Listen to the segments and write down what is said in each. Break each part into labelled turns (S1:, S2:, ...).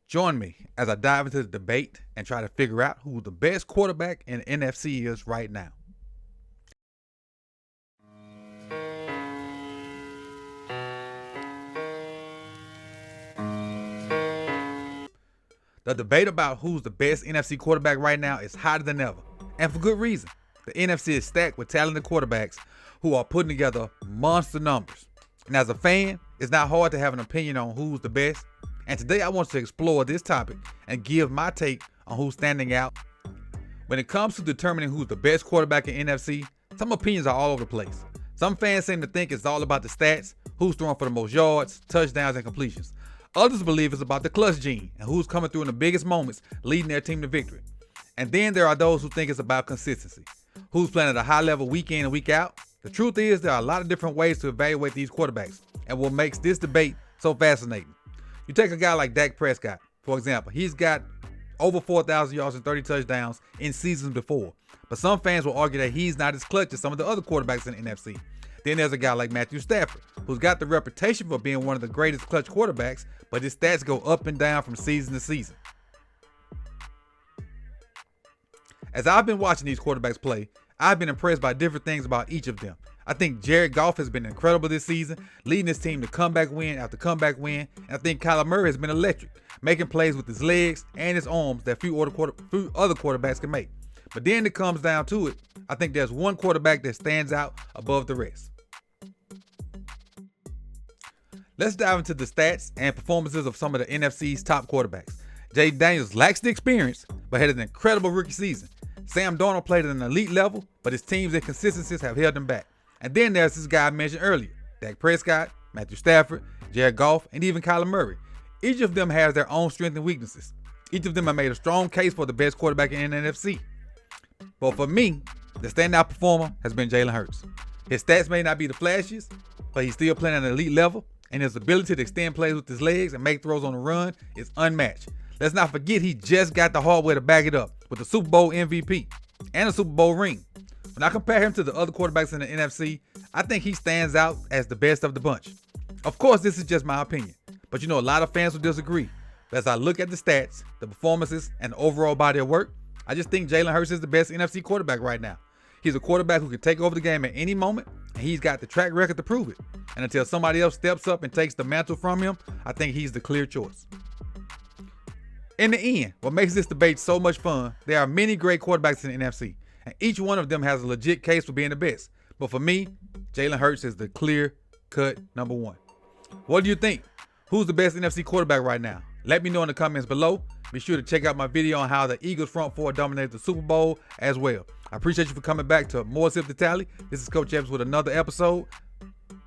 S1: Join me as I dive into the debate and try to figure out who the best quarterback in the NFC is right now. The debate about who's the best NFC quarterback right now is hotter than ever, and for good reason. The NFC is stacked with talented quarterbacks who are putting together monster numbers. And as a fan, it's not hard to have an opinion on who's the best. And today I want to explore this topic and give my take on who's standing out. When it comes to determining who's the best quarterback in NFC, some opinions are all over the place. Some fans seem to think it's all about the stats, who's throwing for the most yards, touchdowns, and completions. Others believe it's about the clutch gene and who's coming through in the biggest moments, leading their team to victory. And then there are those who think it's about consistency. Who's playing at a high level week in and week out? The truth is there are a lot of different ways to evaluate these quarterbacks, and what makes this debate so fascinating. You take a guy like Dak Prescott, for example. He's got over 4,000 yards and 30 touchdowns in seasons before, but some fans will argue that he's not as clutch as some of the other quarterbacks in the NFC. Then there's a guy like Matthew Stafford, who's got the reputation for being one of the greatest clutch quarterbacks, but his stats go up and down from season to season. As I've been watching these quarterbacks play, I've been impressed by different things about each of them. I think JAred Goff has been incredible this season, leading his team to comeback win after comeback win, and I think Kyler Murray has been electric, making plays with his legs and his arms that few other quarterbacks can make. But then it comes down to it, I think there's one quarterback that stands out above the rest. Let's dive into the stats and performances of some of the NFC's top quarterbacks. Jay Daniels lacks the experience, but had an incredible rookie season. Sam Darnold played at an elite level, but his team's inconsistencies have held him back. And then there's this guy I mentioned earlier, Dak Prescott, Matthew Stafford, JAred Goff, and even Kyler Murray. Each of them has their own strengths and weaknesses. Each of them have made a strong case for the best quarterback in the NFC. But for me, the standout performer has been Jalen Hurts. His stats may not be the flashiest, but he's still playing at an elite level, and his ability to extend plays with his legs and make throws on the run is unmatched. Let's not forget he just got the hardware to back it up with the Super Bowl MVP and a Super Bowl ring. When I compare him to the other quarterbacks in the NFC, I think he stands out as the best of the bunch. Of course, this is just my opinion, but a lot of fans will disagree. But as I look at the stats, the performances, and the overall body of work, I just think Jalen Hurts is the best NFC quarterback right now. He's a quarterback who can take over the game at any moment, and he's got the track record to prove it. And until somebody else steps up and takes the mantle from him, I think he's the clear choice. In the end, what makes this debate so much fun, there are many great quarterbacks in the NFC, and each one of them has a legit case for being the best. But for me, Jalen Hurts is the clear-cut number one. What do you think? Who's the best NFC quarterback right now? Let me know in the comments below. Be sure to check out my video on how the Eagles front four dominated the Super Bowl as well. I appreciate you for coming back to More Sip to Tally. This is Coach Evans with another episode.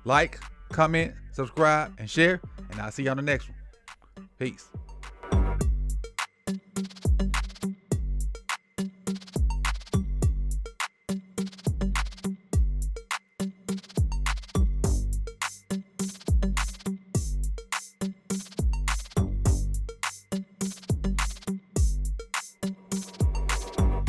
S1: Like, comment, subscribe, and share, and I'll see you on the next one. Peace.